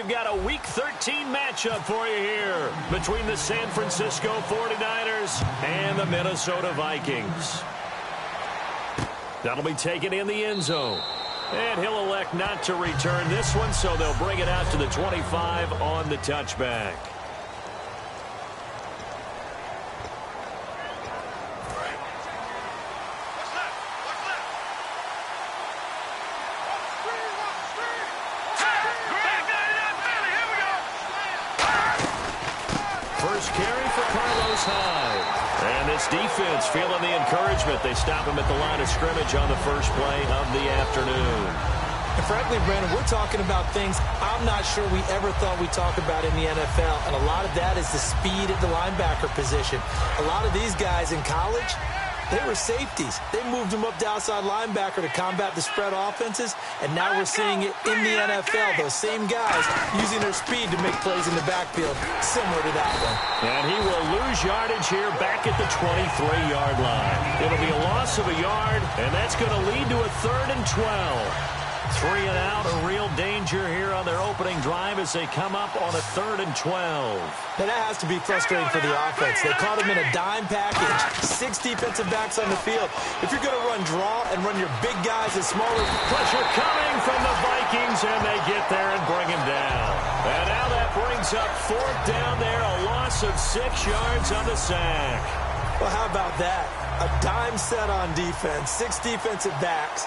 we've got a Week 13 matchup for you here between the San Francisco 49ers and the Minnesota Vikings. That'll be taken in the end zone. And he'll elect not to return this one, so they'll bring it out to the 25 on the touchback. First carry for Carlos Hyde. And this defense feeling the encouragement. They stop him at the line of scrimmage on the first play of the afternoon. And frankly, Brandon, we're talking about things I'm not sure we ever thought we'd talk about in the NFL. And a lot of that is the speed at the linebacker position. A lot of these guys in college, they were safeties. They moved them up to outside linebacker to combat the spread offenses, and now we're seeing it in the NFL. Those same guys using their speed to make plays in the backfield, similar to that one. And he will lose yardage here back at the 23-yard line. It'll be a loss of a yard, and that's going to lead to a 3rd and 12. 3 and out, a real danger here on their opening drive as they come up on a 3rd and 12. Now that has to be frustrating for the offense. They caught him in a dime package. 6 defensive backs on the field. If you're going to run draw and run your big guys as smaller... Pressure coming from the Vikings, and they get there and bring him down. And now that brings up 4th down there, a loss of 6 yards on the sack. Well, how about that? A dime set on defense, 6 defensive backs.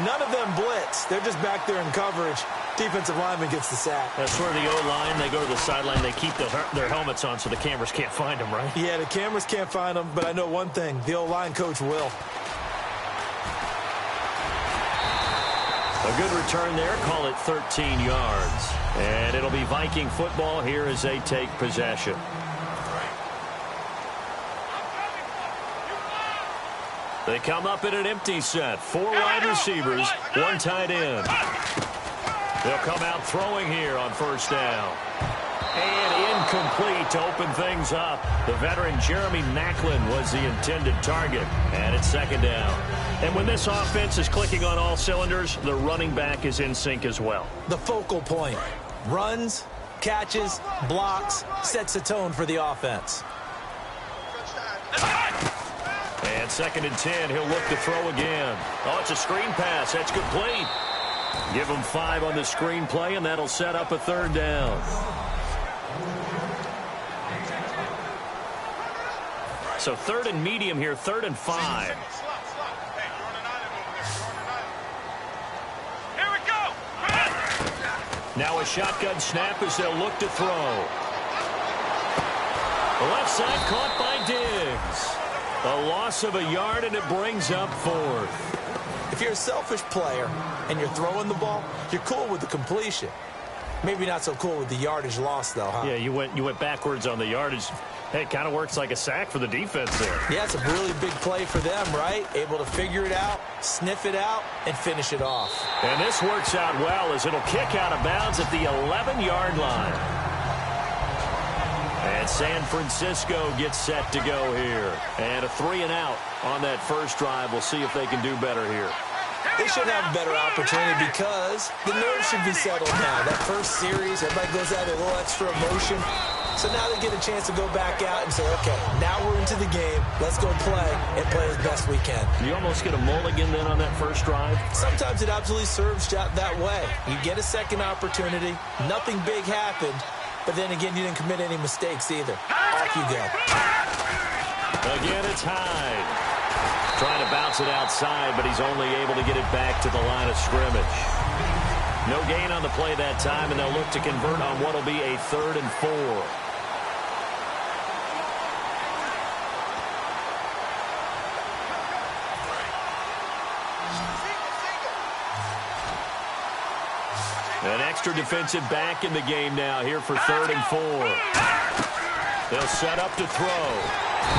None of them blitz. They're just back there in coverage. Defensive lineman gets the sack. That's where the O-line, they go to the sideline, they keep their helmets on so the cameras can't find them, right? Yeah, the cameras can't find them, but I know one thing. The O-line coach will. A good return there. Call it 13 yards. And it'll be Viking football here as they take possession. They come up in an empty set. 4 wide receivers, 1 tight end. They'll come out throwing here on first down. And incomplete to open things up. The veteran Jeremy Maclin was the intended target. And it's 2nd down. And when this offense is clicking on all cylinders, the running back is in sync as well. The focal point. Runs, catches, blocks, sets a tone for the offense. And 2nd and 10, he'll look to throw again. Oh, it's a screen pass. That's complete. Give him 5 on the screen play, and that'll set up a 3rd down. So 3rd and medium here, 3rd and 5. Here we go. Now a shotgun snap as they'll look to throw. The left side caught by Diggs. A loss of a yard, and it brings up 4th. If you're a selfish player and you're throwing the ball, you're cool with the completion. Maybe not so cool with the yardage loss, though, huh? Yeah, you went backwards on the yardage. Hey, it kind of works like a sack for the defense there. Yeah, it's a really big play for them, right? Able to figure it out, sniff it out, and finish it off. And this works out well as it'll kick out of bounds at the 11-yard line. And San Francisco gets set to go here. And a 3 and out on that first drive. We'll see if they can do better here. They should have a better opportunity because the nerves should be settled now. That first series, everybody goes out with a little extra emotion. So now they get a chance to go back out and say, okay, now we're into the game. Let's go play and play as best we can. You almost get a mulligan then on that first drive? Sometimes it absolutely serves that way. You get a second opportunity. Nothing big happened. But then again, you didn't commit any mistakes either. Off you go. Again, it's Hyde. Trying to bounce it outside, but he's only able to get it back to the line of scrimmage. No gain on the play that time, and they'll look to convert on what will be a 3rd and 4. An extra defensive back in the game now here for 3rd and 4. They'll set up to throw.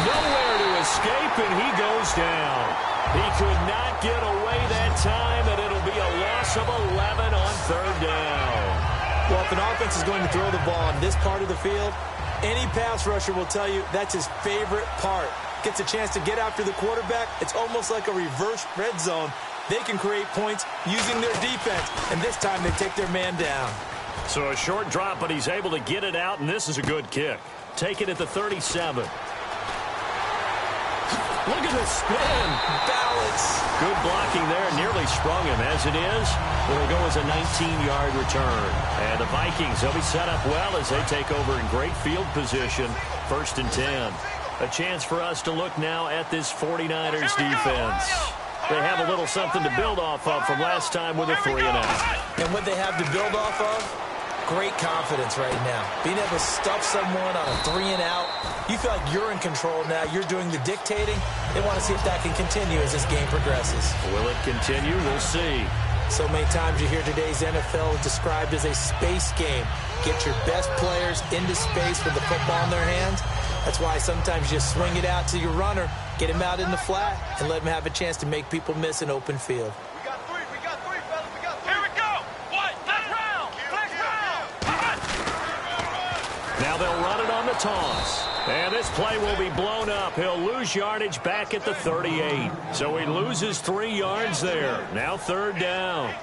Nowhere to escape, and he goes down. He could not get away that time, and it'll be a loss of 11 on 3rd down. Well, if an offense is going to throw the ball on this part of the field, any pass rusher will tell you that's his favorite part. Gets a chance to get after the quarterback. It's almost like a reverse red zone. They can create points using their defense, and this time they take their man down. So a short drop, but he's able to get it out, and this is a good kick. Take it at the 37. Look at the spin. Balance. Good blocking there. Nearly sprung him. As it is, it'll go as a 19-yard return. And the Vikings, they'll be set up well as they take over in great field position. 1st and 10. A chance for us to look now at this 49ers defense. They have a little something to build off of from last time with a 3-and-out. And what they have to build off of? Great confidence right now. Being able to stuff someone on a 3-and-out. You feel like you're in control now. You're doing the dictating. They want to see if that can continue as this game progresses. Will it continue? We'll see. So many times you hear today's NFL described as a space game. Get your best players into space with the football in their hands. That's why sometimes you just swing it out to your runner, get him out in the flat, and let him have a chance to make people miss an open field. We got three, fellas. Here we go. What? Next round. Now they'll run it on the toss. And this play will be blown up. He'll lose yardage back at the 38. So he loses 3 yards there. Now 3rd down.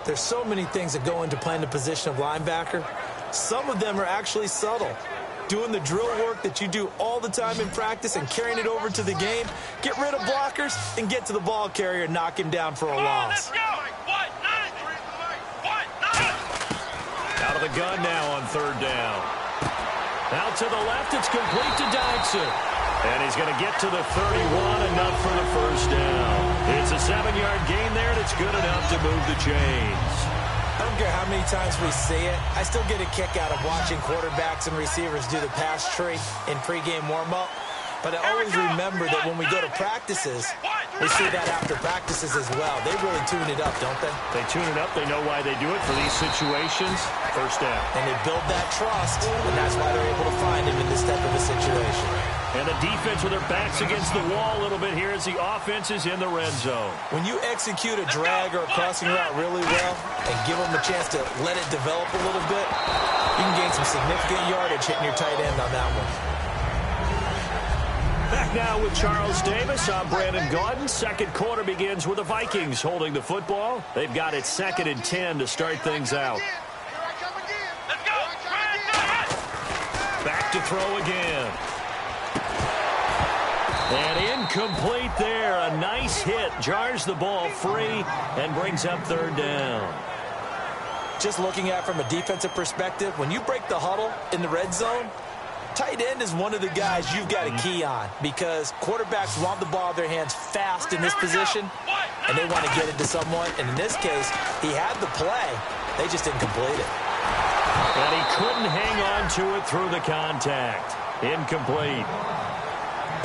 There's so many things that go into playing the position of linebacker. Some of them are actually subtle. Doing the drill work that you do all the time in practice and carrying it over to the game. Get rid of blockers and get to the ball carrier and knock him down for a loss. Out of the gun now on 3rd down. Out to the left, it's complete to Dodson. And he's going to get to the 31, enough for the 1st down. It's a 7-yard gain there, and it's good enough to move the chains. I don't care how many times we see it. I still get a kick out of watching quarterbacks and receivers do the pass tree in pregame warm-up. But I always remember that when we go to practices, we see that after practices as well. They really tune it up, don't they? They tune it up. They know why they do it for these situations. 1st down. And they build that trust, and that's why they're able to find him in this type of a situation. And the defense with their backs against the wall a little bit here as the offense is in the red zone. When you execute a drag or a crossing route really well and give them a chance to let it develop a little bit, you can gain some significant yardage hitting your tight end on that one. Back now with Charles Davis. I'm Brandon Gaudin. 2nd quarter begins with the Vikings holding the football. They've got it 2nd and 10 to start things out. Back to throw again. And incomplete there. A nice hit. Jars the ball free and brings up 3rd down. Just looking at it from a defensive perspective, when you break the huddle in the red zone, tight end is one of the guys you've got to key on because quarterbacks want the ball in their hands fast in this position, and they want to get it to someone. And in this case, he had the play. They just didn't complete it. And he couldn't hang on to it through the contact. Incomplete.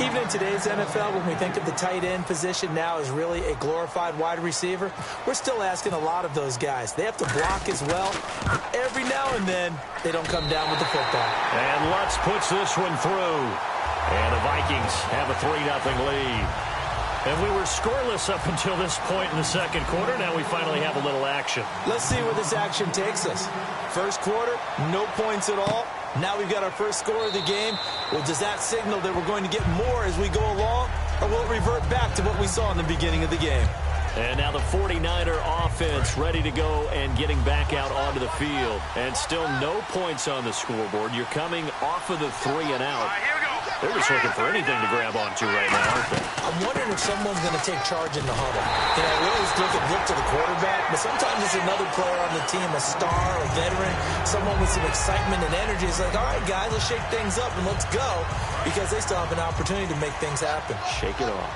Even in today's NFL, when we think of the tight end position now as really a glorified wide receiver, we're still asking a lot of those guys. They have to block as well. Every now and then, they don't come down with the football. And Lutz puts this one through. And the Vikings have a 3-0 lead. And we were scoreless up until this point in the 2nd quarter. Now we finally have a little action. Let's see where this action takes us. 1st quarter, no points at all. Now we've got our first score of the game. Well, does that signal that we're going to get more as we go along? Or will it revert back to what we saw in the beginning of the game? And now the 49er offense ready to go and getting back out onto the field. And still no points on the scoreboard. You're coming off of the 3-and-out. They're just looking for anything to grab onto right now, aren't they? I'm wondering if someone's going to take charge in the huddle. You know, we always look to the quarterback, but sometimes it's another player on the team, a star, a veteran, someone with some excitement and energy. It's like, all right, guys, let's shake things up and let's go, because they still have an opportunity to make things happen. Shake it off.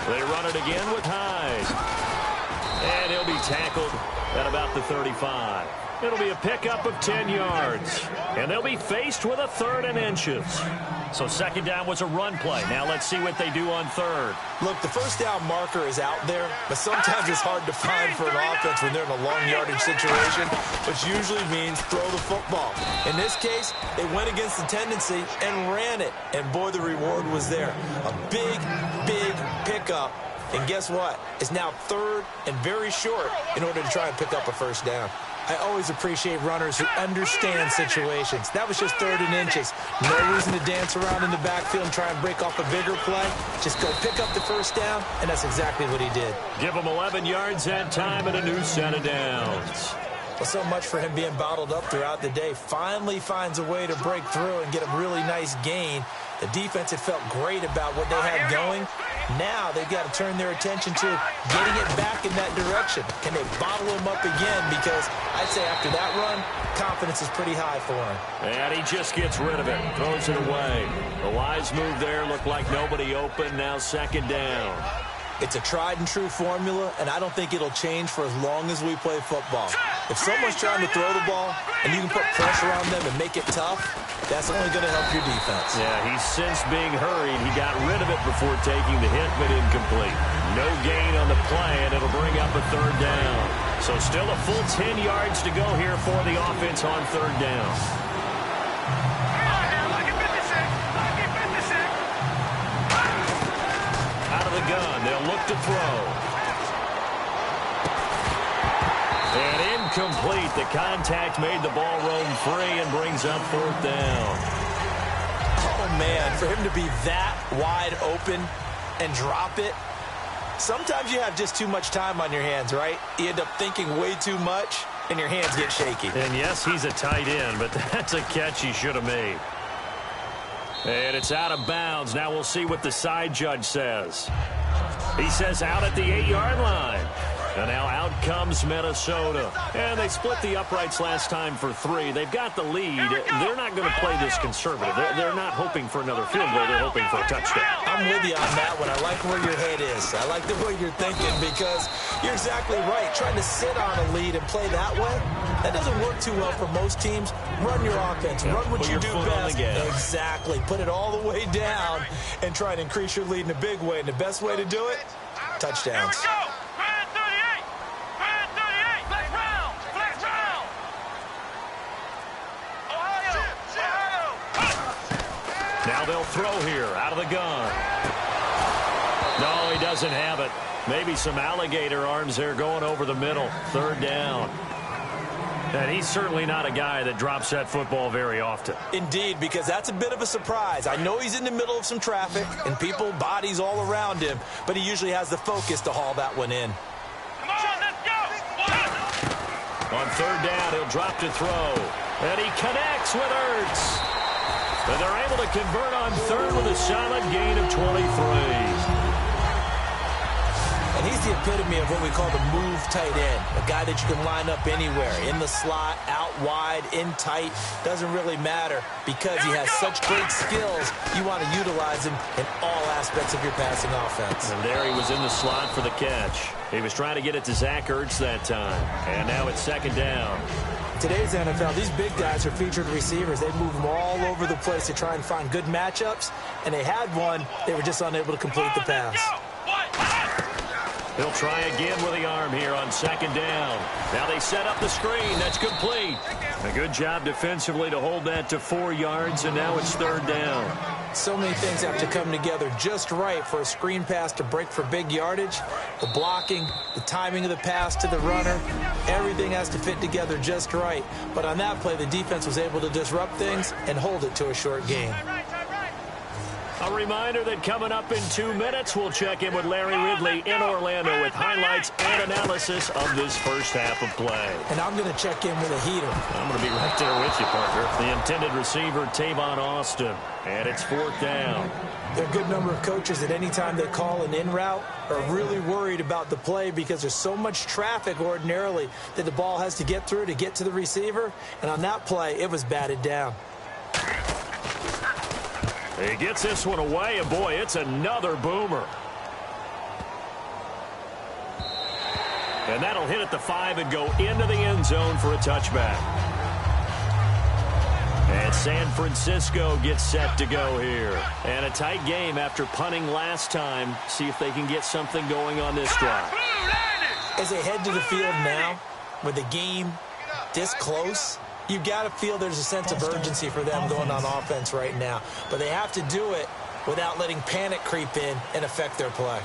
They run it again with Hyde. And he'll be tackled at about the 35. It'll be a pickup of 10 yards. And they'll be faced with a 3rd and inches. So 2nd down was a run play. Now let's see what they do on 3rd. Look, the 1st down marker is out there, but sometimes it's hard to find for an offense when they're in a long yardage situation, which usually means throw the football. In this case, they went against the tendency and ran it. And boy, the reward was there. A big, big pickup. And guess what? It's now 3rd and very short in order to try and pick up a 1st down. I always appreciate runners who understand situations. That was just 3rd and inches. No reason to dance around in the backfield and try and break off a bigger play. Just go pick up the first down, and that's exactly what he did. Give him 11 yards that time and a new set of downs. Well, so much for him being bottled up throughout the day. Finally finds a way to break through and get a really nice gain. The defense had felt great about what they had going. Now they've got to turn their attention to getting it back in that direction. Can they bottle him up again? Because I'd say after that run, confidence is pretty high for him. And he just gets rid of it, throws it away. The wise move there, looked like nobody open, now 2nd down. It's a tried-and-true formula, and I don't think it'll change for as long as we play football. If someone's trying to throw the ball and you can put pressure on them and make it tough, that's only going to help your defense. Yeah, he's since being hurried. He got rid of it before taking the hit, but incomplete. No gain on the play, and it'll bring up a 3rd down. So still a full 10 yards to go here for the offense on 3rd down. Gun. They'll look to throw. And incomplete. The contact made the ball roam free and brings up 4th down. Oh, man, for him to be that wide open and drop it, sometimes you have just too much time on your hands, right? You end up thinking way too much, and your hands get shaky. And, yes, he's a tight end, but that's a catch he should have made. And it's out of bounds. Now we'll see what the side judge says. He says out at the 8-yard line. And now out comes Minnesota. And they split the uprights last time for 3. They've got the lead. They're not going to play this conservative. They're not hoping for another field goal. They're hoping for a touchdown. I'm with you on that one. I like where your head is. I like the way you're thinking because you're exactly right. Trying to sit on a lead and play that way, that doesn't work too well for most teams. Run your offense. Run what you do best. Exactly. Put it all the way down and try and increase your lead in a big way. And the best way to do it, touchdowns. Here we go. Now they'll throw here out of the gun. No, he doesn't have it. Maybe some alligator arms there going over the middle. 3rd down. And he's certainly not a guy that drops that football very often. Indeed, because that's a bit of a surprise. I know he's in the middle of some traffic and people, bodies all around him, but he usually has the focus to haul that one in. Come on, let's go. On 3rd down, he'll drop to throw. And he connects with Ertz. And they're able to convert on 3rd with a solid gain of 23. And he's the epitome of what we call the move tight end, a guy that you can line up anywhere, in the slot, out wide, in tight, doesn't really matter because he has such great skills. You want to utilize him in all aspects of your passing offense. And there he was in the slot for the catch. He was trying to get it to Zach Ertz that time. And now it's 2nd down. Today's NFL, these big guys are featured receivers. They move them all over the place to try and find good matchups, and they had one. They were just unable to complete the pass. He'll try again with the arm here on 2nd down. Now they set up the screen. That's complete. A good job defensively to hold that to 4 yards, and now it's 3rd down. So many things have to come together just right for a screen pass to break for big yardage. The blocking, the timing of the pass to the runner, everything has to fit together just right. But on that play, the defense was able to disrupt things and hold it to a short gain. A reminder that coming up in 2 minutes, we'll check in with Larry Ridley in Orlando with highlights and analysis of this first half of play. And I'm going to check in with a heater. I'm going to be right there with you, partner. The intended receiver, Tavon Austin. And it's 4th down. There are a good number of coaches that any time they call an in route are really worried about the play because there's so much traffic ordinarily that the ball has to get through to get to the receiver. And on that play, it was batted down. He gets this one away, and boy, it's another boomer. And that'll hit at the 5 and go into the end zone for a touchback. And San Francisco gets set to go here. And a tight game after punting last time. See if they can get something going on this drive. As they head to the field now, with the game this close, you've got to feel there's a sense of urgency for them going on offense right now. But they have to do it without letting panic creep in and affect their play.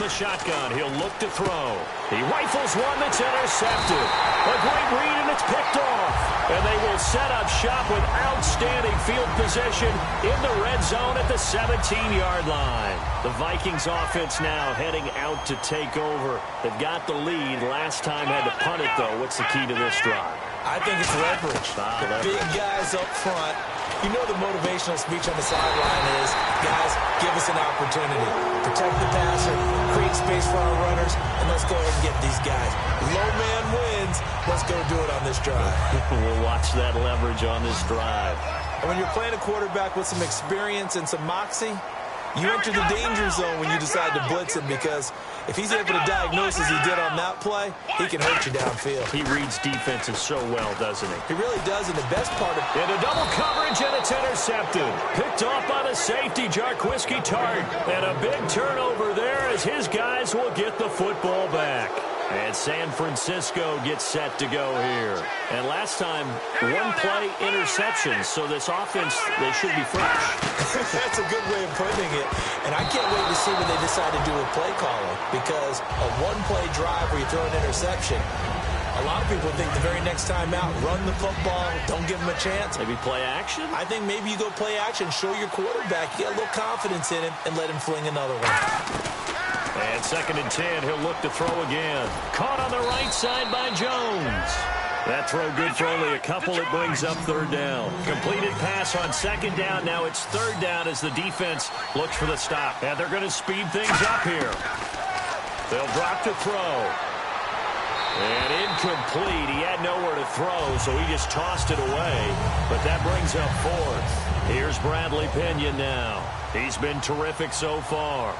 the shotgun. He'll look to throw. He rifles one that's intercepted. A great read, and it's picked off. And they will set up shop with outstanding field position in the red zone at the 17-yard line. The Vikings offense now heading out to take over. They've got the lead. Last time had to punt it, though. What's the key to this drive? I think it's leverage. The big guys up front. You know the motivational speech on the sideline is, guys, give us an opportunity. Protect the passer, create space for our runners, and let's go ahead and get these guys. Low man wins. Let's go do it on this drive. We'll watch that leverage on this drive. And when you're playing a quarterback with some experience and some moxie, you enter the danger zone when you decide to blitz him, because if he's able to diagnose as he did on that play, he can hurt you downfield. He reads defenses so well, doesn't he? He really does, and the best part of it. Into double coverage, and it's intercepted. Picked off by the safety, Jarquiski Tart. And a big turnover there as his guys will get the football back. And San Francisco gets set to go here. And last time, one play interception. So this offense, they should be fresh. That's a good way of putting it. And I can't wait to see what they decide to do with play calling, because a one-play drive where you throw an interception, a lot of people think the very next time out, run the football, don't give them a chance. Maybe play action? I think maybe you go play action, show your quarterback, you get a little confidence in him, and let him fling another one. And 2nd and 10, he'll look to throw again. Caught on the right side by Jones. That throw good for only a couple. It brings up 3rd down. Completed pass on 2nd down. Now it's 3rd down as the defense looks for the stop. And they're going to speed things up here. They'll drop to throw. And incomplete. He had nowhere to throw, so he just tossed it away. But that brings up 4th. Here's Bradley Pinion now. He's been terrific so far.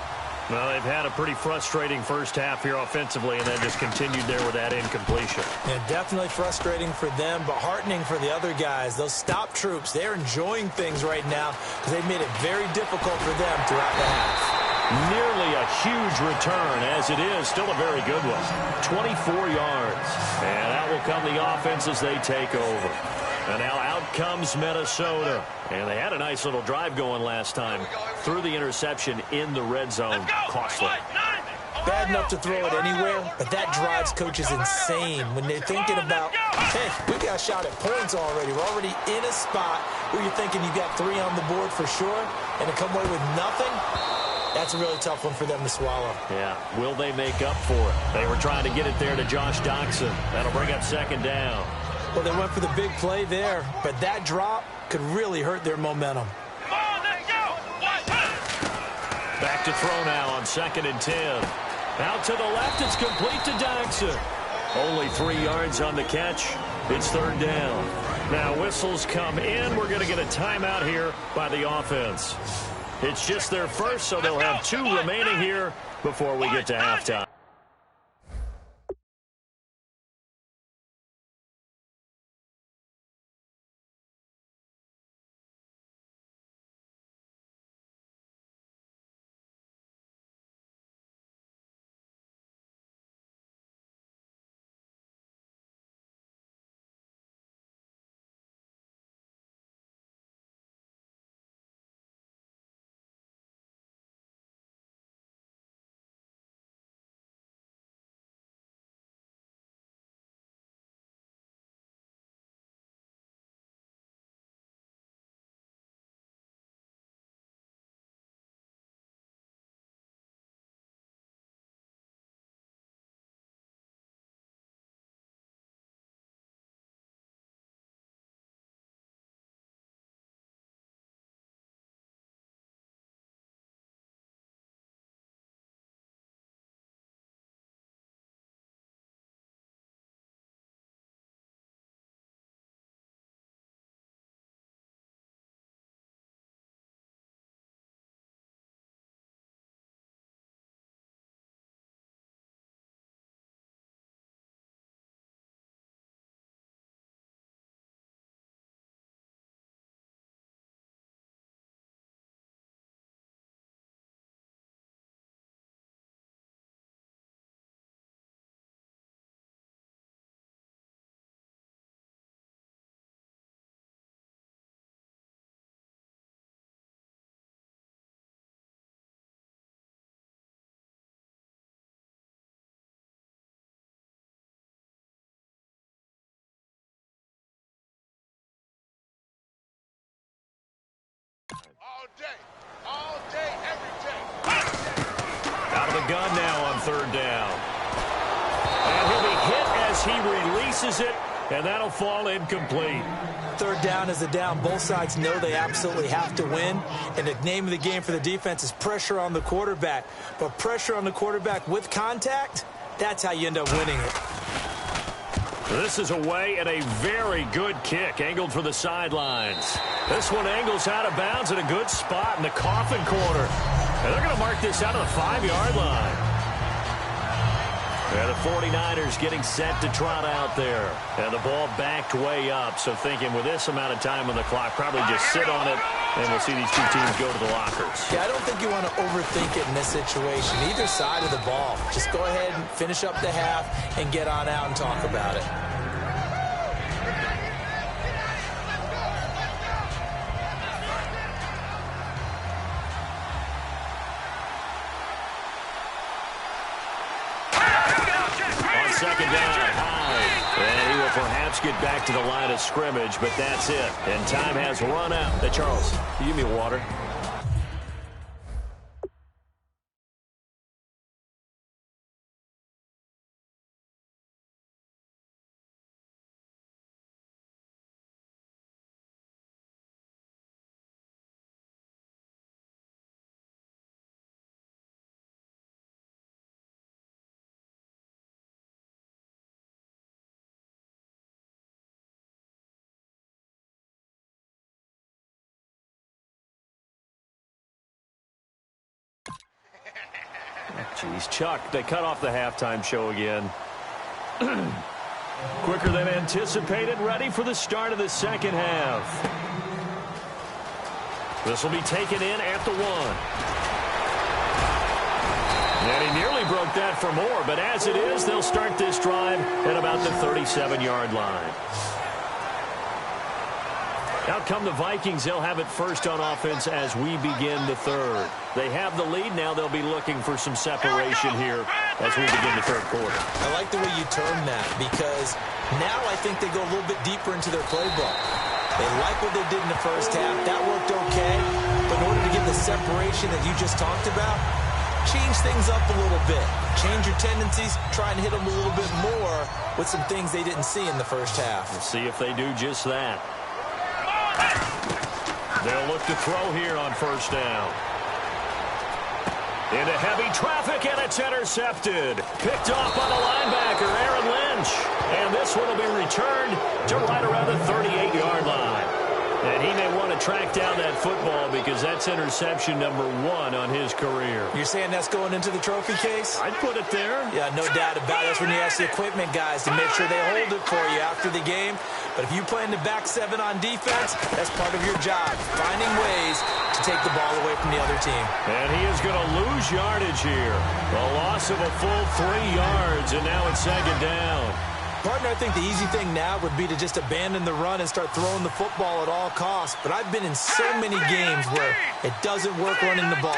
Well, they've had a pretty frustrating first half here offensively, and then just continued there with that incompletion. Yeah, definitely frustrating for them, but heartening for the other guys. Those stop troops, they're enjoying things right now because they've made it very difficult for them throughout the half. Nearly a huge return, as it is. Still a very good one. 24 yards. And that will come the offense as they take over. And now out comes Minnesota. And they had a nice little drive going last time. Threw the interception in the red zone. Costly. Bad enough to throw it anywhere, but that drives coaches insane when they're thinking about, hey, we got a shot at points already. We're already in a spot where you're thinking you got 3 on the board for sure, and to come away with nothing, that's a really tough one for them to swallow. Yeah. Will they make up for it? They were trying to get it there to Josh Doxson. That'll bring up 2nd down. Well, they went for the big play there, but that drop could really hurt their momentum. Back to throw now on 2nd and 10. Out to the left, it's complete to Doxson. Only 3 yards on the catch. It's 3rd down. Now whistles come in. We're going to get a timeout here by the offense. It's just their first, so they'll have 2 remaining here before we get to halftime. All day, every day. Out of the gun now on third down. And he'll be hit as he releases it, and that'll fall incomplete. Third down is a down. Both sides know they absolutely have to win. And the name of the game for the defense is pressure on the quarterback. But pressure on the quarterback with contact, that's how you end up winning it. This is away and a very good kick, angled for the sidelines. This one angles out of bounds at a good spot in the coffin corner. And they're going to mark this out of the 5-yard line. And the 49ers getting set to trot out there. And the ball backed way up, so thinking with this amount of time on the clock, probably just sit on it, and we'll see these two teams go to the lockers. Yeah, I don't think you want to overthink it in this situation. Either side of the ball. Just go ahead and finish up the half and get on out and talk about it. Second down, high. And he will perhaps get back to the line of scrimmage, but that's it. And time has run out. Hey, Charles, you give me water. Jeez, Chuck, they cut off the halftime show again. Quicker than anticipated, ready for the start of the second half. This will be taken in at the 1. And he nearly broke that for more, but as it is, they'll start this drive at about the 37-yard line. Out come the Vikings. They'll have it first on offense as we begin the third. They have the lead. Now they'll be looking for some separation here as we begin the third quarter. I like the way you term that because now I think they go a little bit deeper into their playbook. They like what they did in the first half. That worked okay. But in order to get the separation that you just talked about, change things up a little bit. Change your tendencies. Try and hit them a little bit more with some things they didn't see in the first half. We'll see if they do just that. They'll look to throw here on first down. Into heavy traffic, and it's intercepted. Picked off by the linebacker, Aaron Lynch. And this one will be returned to right around the 38-yard line. And he may want to track down that football because that's interception number 1 on his career. You're saying that's going into the trophy case? I'd put it there. Yeah, no doubt about it. That's when you ask the equipment guys to make sure they hold it for you after the game. But if you play in the back 7 on defense, that's part of your job, finding ways to take the ball away from the other team. And he is going to lose yardage here. A loss of a full 3 yards, and now it's second down. Partner, I think the easy thing now would be to just abandon the run and start throwing the football at all costs. But I've been in so many games where it doesn't work running the ball,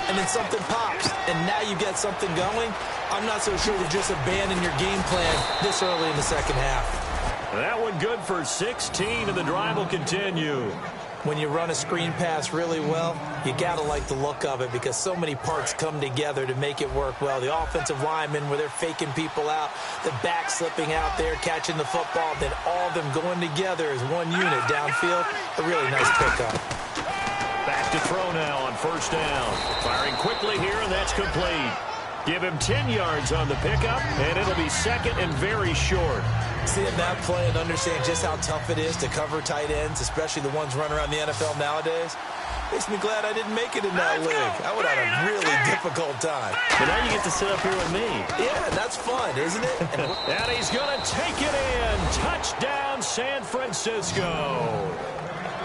and then something pops, and now you get something going. I'm not so sure to just abandon your game plan this early in the second half. That one good for 16, and the drive will continue. When you run a screen pass really well, you got to like the look of it because so many parts come together to make it work well. The offensive linemen, where they're faking people out, the back slipping out there, catching the football, then all of them going together as one unit downfield. A really nice pickup. Back to throw now on first down. Firing quickly here, and that's complete. Give him 10 yards on the pickup, and it'll be second and very short. Seeing that play and understand just how tough it is to cover tight ends, especially the ones running around the NFL nowadays, makes me glad I didn't make it in that league. I would have had a really difficult time. But now you get to sit up here with me. Yeah, that's fun, isn't it? And he's going to take it in. Touchdown, San Francisco.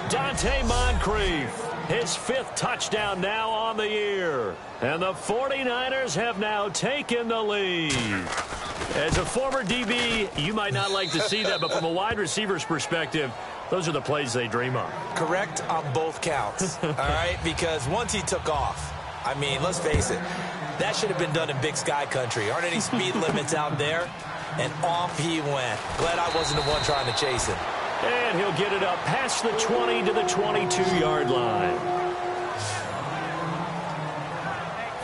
Dante Moncrief, his 5th touchdown now on the year. And the 49ers have now taken the lead. As a former DB, you might not like to see that, but from a wide receiver's perspective, those are the plays they dream of. Correct on both counts, all right? Because once he took off, I mean, let's face it, that should have been done in Big Sky country. Aren't any speed limits out there? And off he went. Glad I wasn't the one trying to chase him. And he'll get it up past the 20 to the 22-yard line.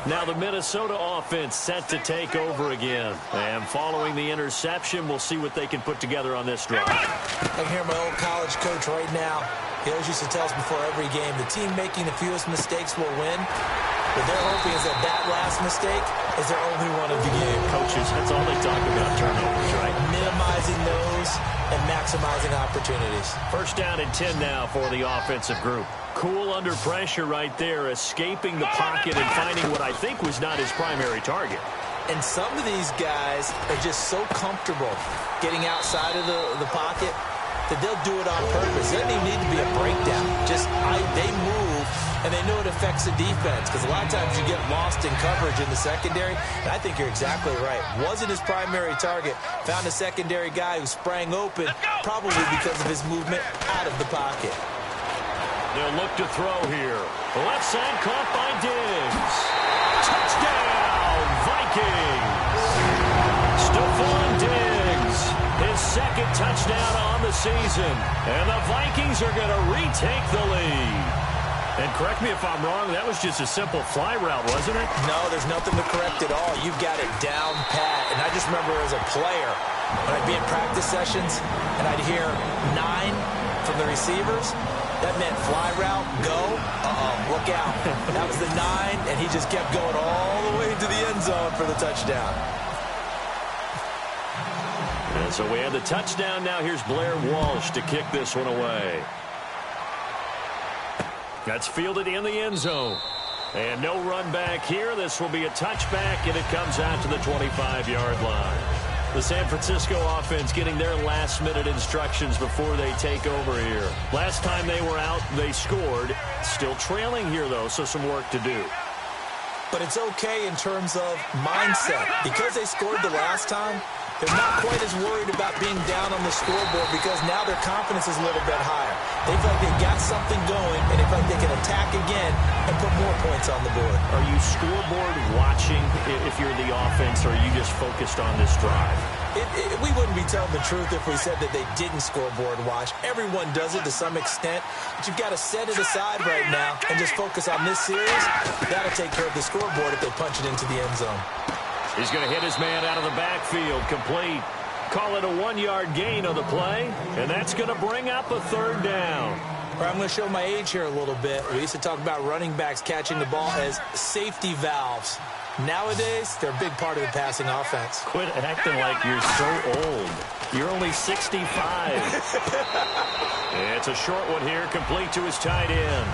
Now the Minnesota offense set to take over again. And following the interception, we'll see what they can put together on this drive. I can hear my old college coach right now. He always used to tell us before every game, the team making the fewest mistakes will win. What they're hoping is that last mistake is their only one of the game. Coaches, that's all they talk about, turnovers, right? Minimizing those and maximizing opportunities. First down and 10 now for the offensive group. Cool under pressure right there, escaping the pocket and finding what I think was not his primary target. And some of these guys are just so comfortable getting outside of the pocket that they'll do it on purpose. It doesn't even need to be a breakdown. They move, and they know it affects the defense, because a lot of times you get lost in coverage in the secondary, and I think you're exactly right. Wasn't his primary target. Found a secondary guy who sprang open, probably because of his movement out of the pocket. They'll look to throw here. The left side caught by Diggs. Touchdown, Vikings! Stephon Diggs, his second touchdown on the season. And the Vikings are going to retake the lead. And correct me if I'm wrong, that was just a simple fly route, wasn't it? No, there's nothing to correct at all. You've got it down pat. And I just remember as a player, when I'd be in practice sessions, and I'd hear 9 from the receivers, that meant fly route, go, look out. That was the 9, and he just kept going all the way into the end zone for the touchdown. And so we have the touchdown. Now here's Blair Walsh to kick this one away. That's fielded in the end zone. And no run back here. This will be a touchback, and it comes out to the 25-yard line. The San Francisco offense getting their last-minute instructions before they take over here. Last time they were out, they scored. Still trailing here, though, so some work to do. But it's okay in terms of mindset. Because they scored the last time, they're not quite as worried about being down on the scoreboard, because now their confidence is a little bit higher. They feel like they've got something going, and they feel like they can attack again and put more points on the board. Are you scoreboard watching if you're the offense, or are you just focused on this drive? We wouldn't be telling the truth if we said that they didn't scoreboard watch. Everyone does it to some extent, but you've got to set it aside right now and just focus on this series. That'll take care of the scoreboard if they punch it into the end zone. He's going to hit his man out of the backfield, complete. Call it a 1-yard gain on the play, and that's going to bring up a third down. I'm going to show my age here a little bit. We used to talk about running backs catching the ball as safety valves. Nowadays, they're a big part of the passing offense. Quit acting like you're so old. You're only 65. It's a short one here, complete to his tight end.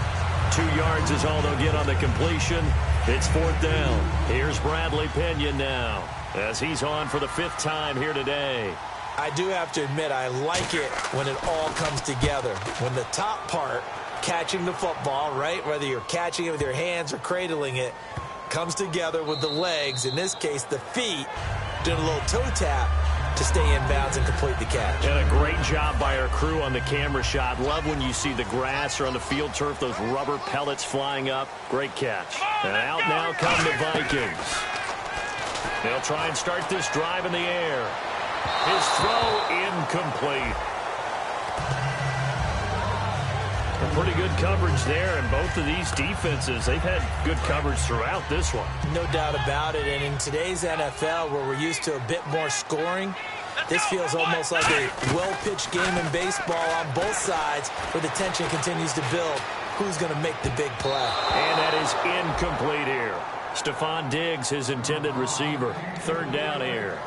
2 yards is all they'll get on the completion. It's 4th down. Here's Bradley Pena now, as he's on for the 5th time here today. I do have to admit, I like it when it all comes together. When the top part, catching the football, right, whether you're catching it with your hands or cradling it, comes together with the legs, in this case the feet, doing a little toe tap to stay in bounds and complete the catch. And a great job by our crew on the camera shot. Love when you see the grass or on the field turf, those rubber pellets flying up. Great catch. And out now come the Vikings. They'll try and start this drive in the air. His throw incomplete. Pretty good coverage there, and both of these defenses, they've had good coverage throughout this one. No doubt about it, and in today's NFL, where we're used to a bit more scoring, this feels almost like a well-pitched game in baseball on both sides, where the tension continues to build. Who's going to make the big play? And that is incomplete here. Stephon Diggs, his intended receiver. 3rd down here.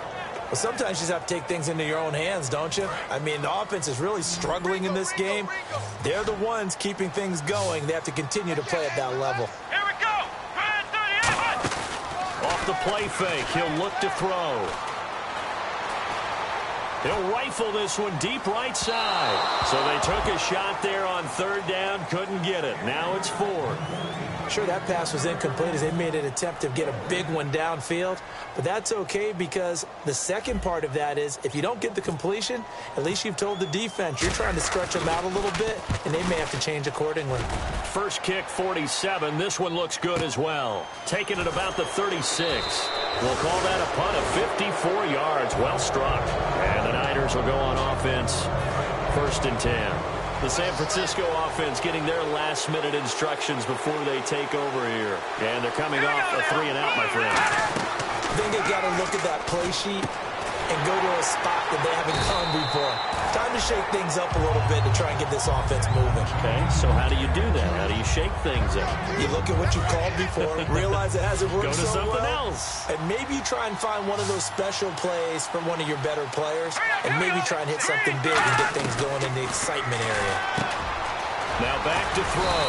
Well, sometimes you just have to take things into your own hands, don't you? I mean, the offense is really struggling in this game. They're the ones keeping things going. They have to continue to play at that level. Here we go. Off the play fake, he'll look to throw. He'll rifle this one deep right side. So they took a shot there on 3rd down, couldn't get it. Now it's 4th. Sure, that pass was incomplete as they made an attempt to get a big one downfield, but that's okay, because the second part of that is if you don't get the completion, at least you've told the defense you're trying to stretch them out a little bit, and they may have to change accordingly. First kick, 47. This one looks good as well. Taking it about the 36. We'll call that a punt of 54 yards. Well struck. And the Niners Raiders will go on offense, 1st and 10. The San Francisco offense getting their last-minute instructions before they take over here. And they're coming off a 3-and-out, my friend. I think they've got to look at that play sheet and go to a spot that they haven't gone before. Time to shake things up a little bit to try and get this offense moving. Okay, so how do you do that? How do you shake things up? You look at what you called before, realize it hasn't worked so well. Go to something else. And maybe you try and find one of those special plays from one of your better players, and maybe try and hit something big and get things going in the excitement area. Now back to throw.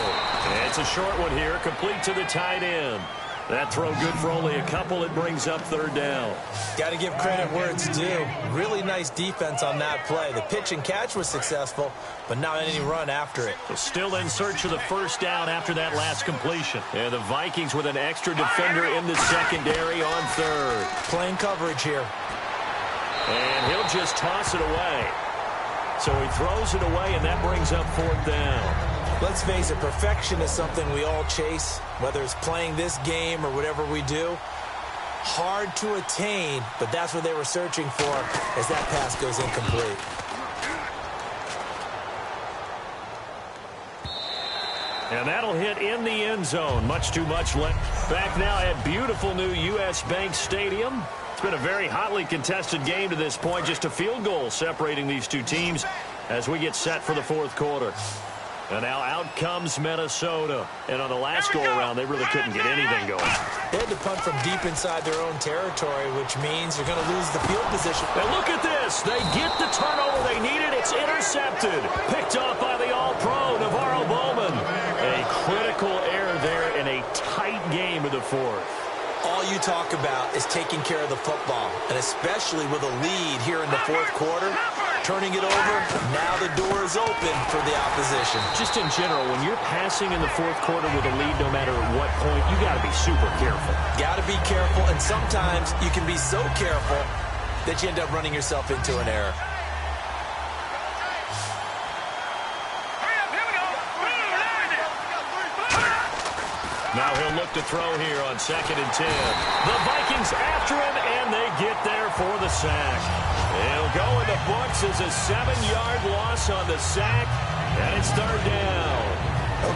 And it's a short one here, complete to the tight end. That throw good for only a couple. It brings up 3rd down. Got to give credit where it's due. Really nice defense on that play. The pitch and catch was successful, but not any run after it. So still in search of the 1st down after that last completion. And the Vikings with an extra defender in the secondary on 3rd. Playing coverage here. And he'll just toss it away. So he throws it away, and that brings up 4th down. Let's face it, perfection is something we all chase, whether it's playing this game or whatever we do. Hard to attain, but that's what they were searching for as that pass goes incomplete. And that'll hit in the end zone. Much too much left. Back now at beautiful new U.S. Bank Stadium. It's been a very hotly contested game to this point. Just a field goal separating these two teams as we get set for the 4th quarter. And now out comes Minnesota. And on the last go-around, they really couldn't get anything going. They had to punt from deep inside their own territory, which means they're going to lose the field position. And look at this. They get the turnover they needed. It's intercepted. Picked off by the All-Pro, Navarro Bowman. A critical error there in a tight game of the 4th. All you talk about is taking care of the football, and especially with a lead here in the 4th quarter, turning it over, now the door is open for the opposition. Just in general, when you're passing in the 4th quarter with a lead, no matter at what point, you got to be super careful. Got to be careful, and sometimes you can be so careful that you end up running yourself into an error. Now he'll look to throw here on 2nd and 10. The Vikings after him, and they get there for the sack. He'll go in the books as a 7-yard loss on the sack, and it's 3rd down.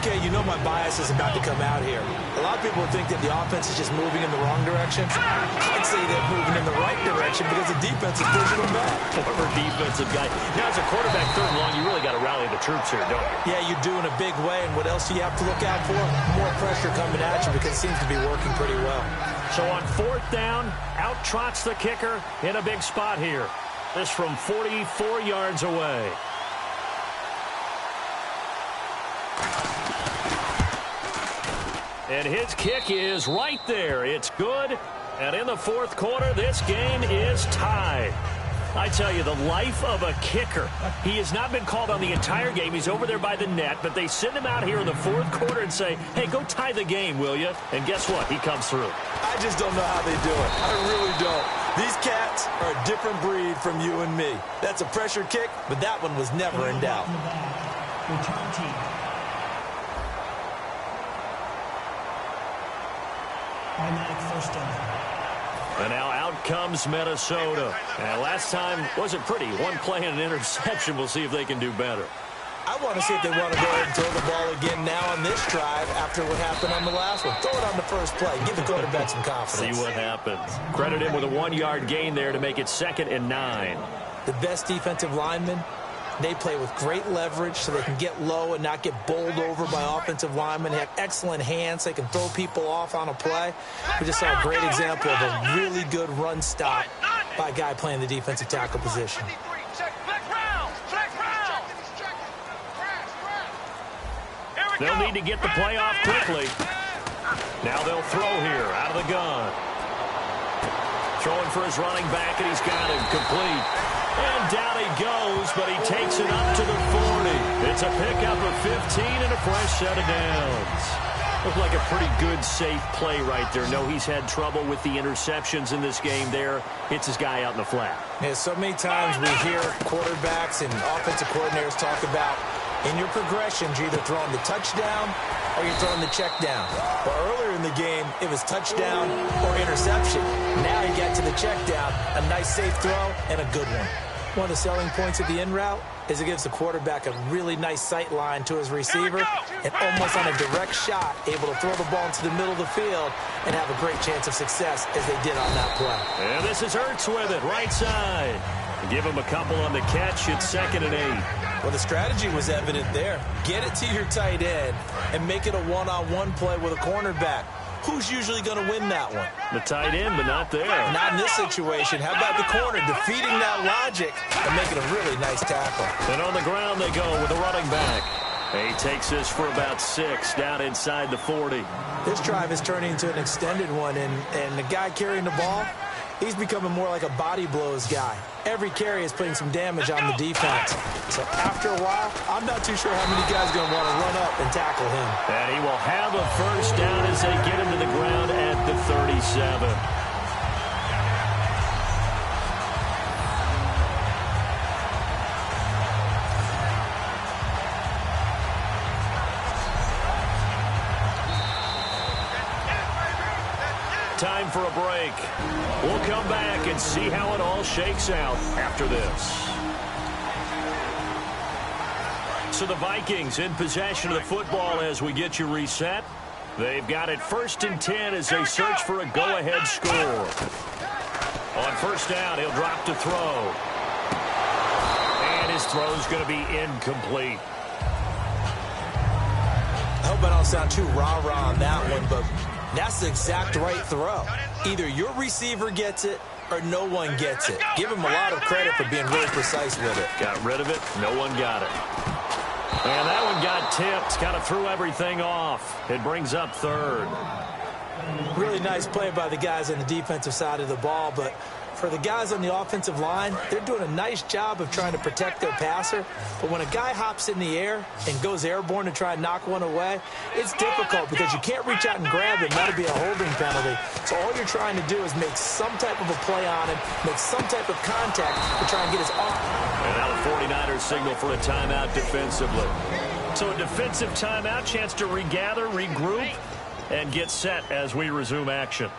Okay, you know my bias is about to come out here. A lot of people think that the offense is just moving in the wrong direction. I'd say they're moving in the right direction because the defense is pushing them back. Former defensive guy. Now, as a quarterback 3rd and long, you really got to rally the troops here, don't you? Yeah, you do in a big way. And what else do you have to look out for? More pressure coming at you because it seems to be working pretty well. So on 4th down, out trots the kicker in a big spot here. This from 44 yards away. And his kick is right there. It's good. And in the 4th quarter, this game is tied. I tell you, the life of a kicker. He has not been called on the entire game. He's over there by the net, but they send him out here in the 4th quarter and say, hey, go tie the game, will you? And guess what? He comes through. I just don't know how they do it. I really don't. These cats are a different breed from you and me. That's a pressure kick, but that one was never in doubt. Return team. Automatic 1st down. And now out comes Minnesota. And last time wasn't pretty. One play and an interception. We'll see if they can do better. I want to see if they want to go ahead and throw the ball again now on this drive after what happened on the last one. Throw it on the first play. Give the quarterback some confidence. See what happens. Credit him with a 1-yard gain there to make it 2nd and 9. The best defensive linemen, they play with great leverage so they can get low and not get bowled over by offensive linemen. They have excellent hands. They can throw people off on a play. We just saw a great example of a really good run stop by a guy playing the defensive tackle position. They'll need to get the play off quickly. Now they'll throw here out of the gun. Throwing for his running back, and he's got him complete. And down he goes, but he takes it up to the 40. It's a pickup of 15 and a fresh set of downs. Looked like a pretty good, safe play right there. No, he's had trouble with the interceptions in this game there. Hits his guy out in the flat. Yeah, so many times we hear quarterbacks and offensive coordinators talk about in your progressions, you're either throwing the touchdown or you're throwing the check down. But earlier in the game, it was touchdown or interception. Now you get to the check down, a nice safe throw and a good one. One of the selling points of the in route is it gives the quarterback a really nice sight line to his receiver and almost on a direct shot able to throw the ball into the middle of the field and have a great chance of success as they did on that play. And this is Ertz with it, right side. Give him a couple on the catch. It's 2nd and 8. Well, the strategy was evident there. Get it to your tight end and make it a one-on-one play with a cornerback. Who's usually going to win that one? The tight end, but not there. Not in this situation. How about the corner defeating that logic and making a really nice tackle? And on the ground they go with the running back. He takes this for about 6 down inside the 40. This drive is turning into an extended one, and the guy carrying the ball, he's becoming more like a body blows guy. Every carry is putting some damage on the defense. So after a while, I'm not too sure how many guys are going to want to run up and tackle him. And he will have a first down as they get him to the ground at the 37. Time for a break. We'll come back and see how it all shakes out after this. So the Vikings in possession of the football as we get you reset. They've got it 1st and 10 as they search for a go-ahead score. On first down, he'll drop to throw. And his throw's going to be incomplete. I hope I don't sound too rah-rah on that one, but that's the exact right throw. Either your receiver gets it or no one gets it. Give him a lot of credit for being really precise with it. Got rid of it. No one got it. And that one got tipped. Kind of threw everything off. It brings up 3rd. Really nice play by the guys on the defensive side of the ball, but for the guys on the offensive line, they're doing a nice job of trying to protect their passer. But when a guy hops in the air and goes airborne to try and knock one away, it's difficult because you can't reach out and grab him. That'll be a holding penalty. So all you're trying to do is make some type of a play on him, make some type of contact to try and get his arm. And now the 49ers signal for a timeout defensively. So a defensive timeout, chance to regather, regroup, and get set as we resume action.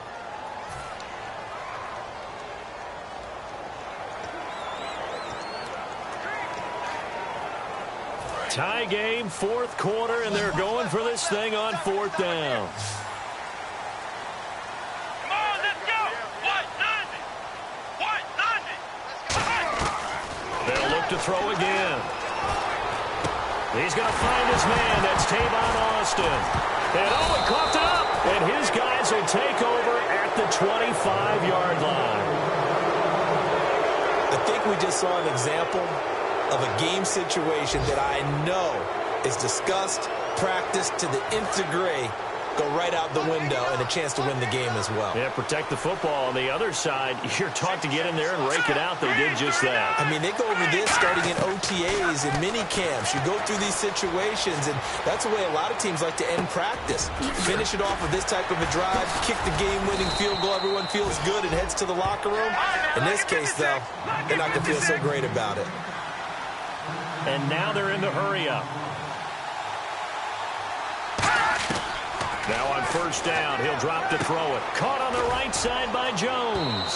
Tie game, 4th quarter, and they're going for this thing on 4th down. Come on, let's go. What? 90. They'll look to throw again. He's going to find his man. That's Tavon Austin. And he coughed it up. And his guys will take over at the 25-yard line. I think we just saw an example of a game situation that I know is discussed, practiced to the nth degree, go right out the window, and a chance to win the game as well. Yeah, protect the football. On the other side, you're taught to get in there and rake it out. They did just that. I mean, they go over this starting in OTAs and mini camps. You go through these situations, and that's the way a lot of teams like to end practice. Finish it off with this type of a drive, kick the game-winning field goal, everyone feels good and heads to the locker room. In this case, though, they're not going to feel so great about it. And now they're in the hurry-up. Now on first down, he'll drop to throw it. Caught on the right side by Jones.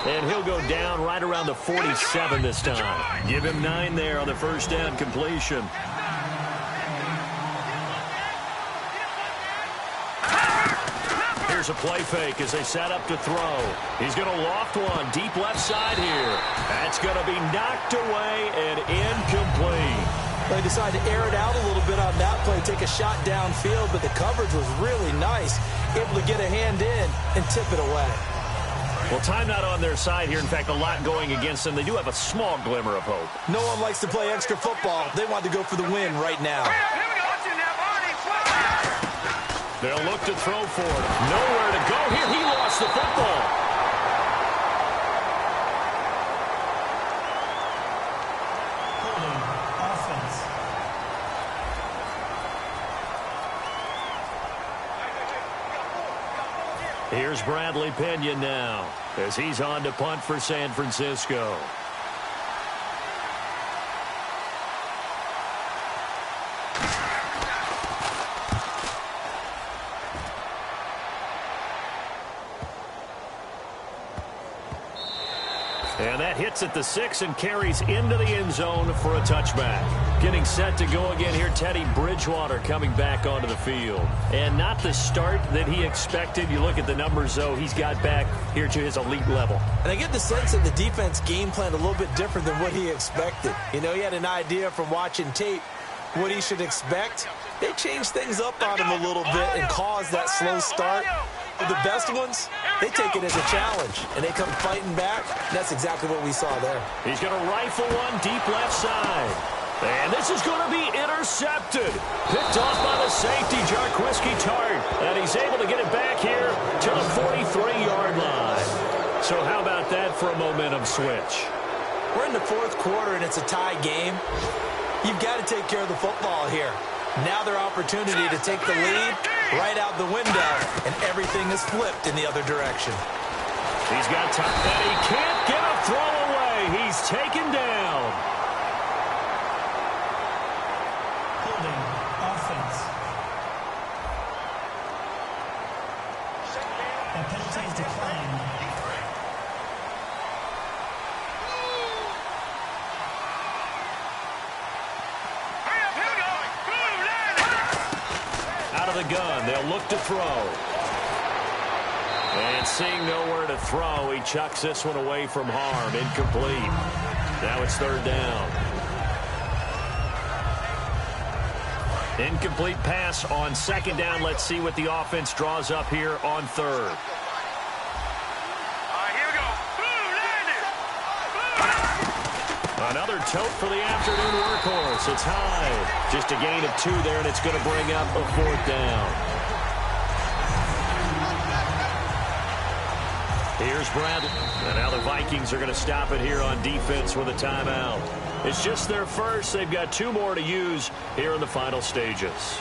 And he'll go down right around the 47 this time. Give him 9 there on the first down completion. Here's a play fake as they set up to throw. He's going to loft one deep left side here. That's going to be knocked away and incomplete. They decided to air it out a little bit on that play, take a shot downfield, but the coverage was really nice, able to get a hand in and tip it away. Well, time not on their side here. In fact, a lot going against them. They do have a small glimmer of hope. No one likes to play extra football. They want to go for the win right now. They'll look to throw for it. Nowhere to go here. He lost the football. Here's Bradley Pinion now as he's on to punt for San Francisco. And that hits at the 6 and carries into the end zone for a touchback. Getting set to go again here, Teddy Bridgewater coming back onto the field. And not the start that he expected. You look at the numbers, though, he's got back here to his elite level. And I get the sense that the defense game planned a little bit different than what he expected. You know, he had an idea from watching tape what he should expect. They changed things up on him a little bit and caused that slow start. But the best ones, they take it as a challenge, and they come fighting back. And that's exactly what we saw there. He's going to rifle one deep left side. And this is going to be intercepted. Picked off by the safety, Jarquiski Tart. And he's able to get it back here to the 43-yard line. So how about that for a momentum switch? We're in the fourth quarter, and it's a tie game. You've got to take care of the football here. Now their opportunity to take the lead right out the window, and everything is flipped in the other direction. He's got time, and he can't get a throw away. He's taken down. Holding offense. That penalty is declined. Out of the gun, they'll look to throw. And seeing nowhere to throw, he chucks this one away from harm. Incomplete. Now it's third down. Incomplete pass on second down. Let's see what the offense draws up here on third. Another tote for the afternoon workhorse. It's high. Just a gain of 2 there, and it's going to bring up a fourth down. Here's Bradley. And now the Vikings are going to stop it here on defense with a timeout. It's just their first. They've got 2 more to use here in the final stages.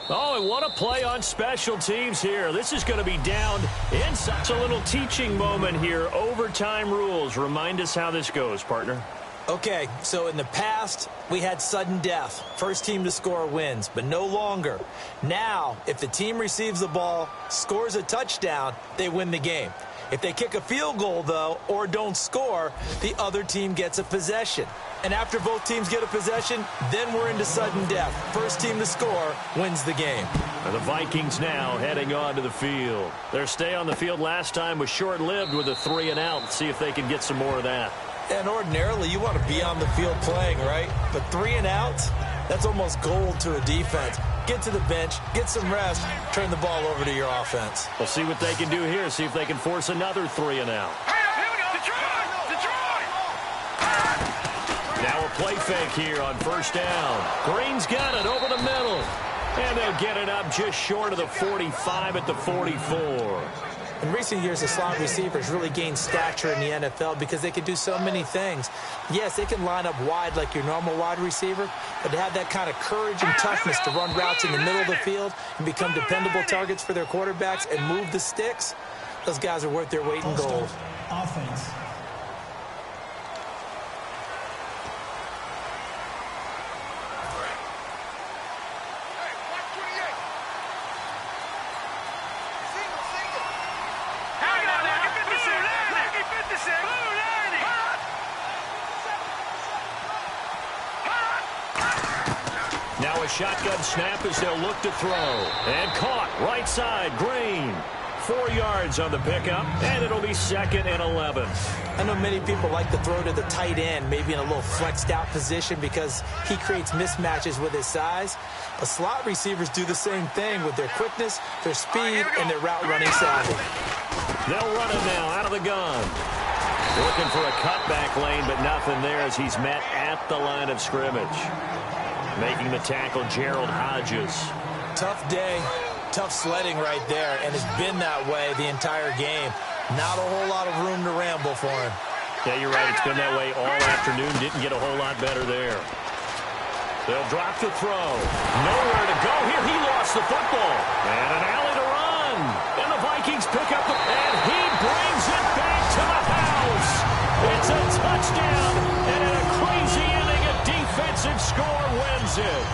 Oh, and what a play on special teams here. This is going to be down inside. It's a little teaching moment here. Overtime rules. Remind us how this goes, partner. Okay, so in the past, we had sudden death. First team to score wins, but no longer. Now, if the team receives the ball, scores a touchdown, they win the game. If they kick a field goal, though, or don't score, the other team gets a possession. And after both teams get a possession, then we're into sudden death. First team to score wins the game. And the Vikings now heading onto the field. Their stay on the field last time was short-lived with a 3-and-out. Let's see if they can get some more of that. And ordinarily, you want to be on the field playing, right? But 3-and-outs, that's almost gold to a defense. Get to the bench, get some rest, turn the ball over to your offense. We'll see what they can do here, see if they can force another 3-and-out. Now a play fake here on first down. Green's got it over the middle. And they'll get it up just short of the 45 at the 44. In recent years, the slot receivers really gained stature in the NFL because they can do so many things. Yes, they can line up wide like your normal wide receiver, but to have that kind of courage and toughness to run routes in the middle of the field and become dependable targets for their quarterbacks and move the sticks, those guys are worth their weight in gold. Offense. Now a shotgun snap as they'll look to throw. And caught right side, Green. 4 yards on the pickup, and it'll be 2nd and 11. I know many people like to throw to the tight end, maybe in a little flexed out position because he creates mismatches with his size. But slot receivers do the same thing with their quickness, their speed, and their route running savvy. They'll run it now out of the gun. Looking for a cutback lane, but nothing there as he's met at the line of scrimmage. Making the tackle, Gerald Hodges. Tough day, tough sledding right there, and it's been that way the entire game. Not a whole lot of room to ramble for him. Yeah, you're right. It's been that way all afternoon. Didn't get a whole lot better there. They'll drop the throw. Nowhere to go here. He lost the football. And an alley to run. And the Vikings pick up the... And he brings it back to the house. It's a touchdown. And in a crazy defensive score wins it.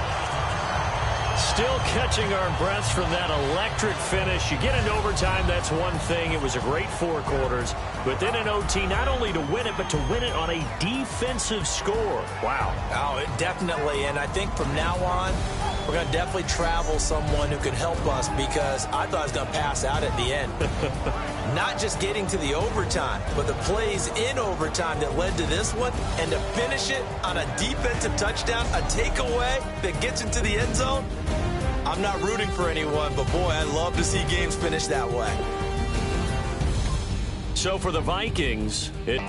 Still catching our breaths from that electric finish. You get into overtime, that's one thing. It was a great 4 quarters. But then in OT, not only to win it, but to win it on a defensive score. Wow. Oh, definitely. And I think from now on, we're going to definitely travel someone who can help us, because I thought I was going to pass out at the end. Not just getting to the overtime, but the plays in overtime that led to this one, and to finish it on a defensive touchdown, a takeaway that gets into the end zone. I'm not rooting for anyone, but boy, I love to see games finish that way. So for the Vikings, it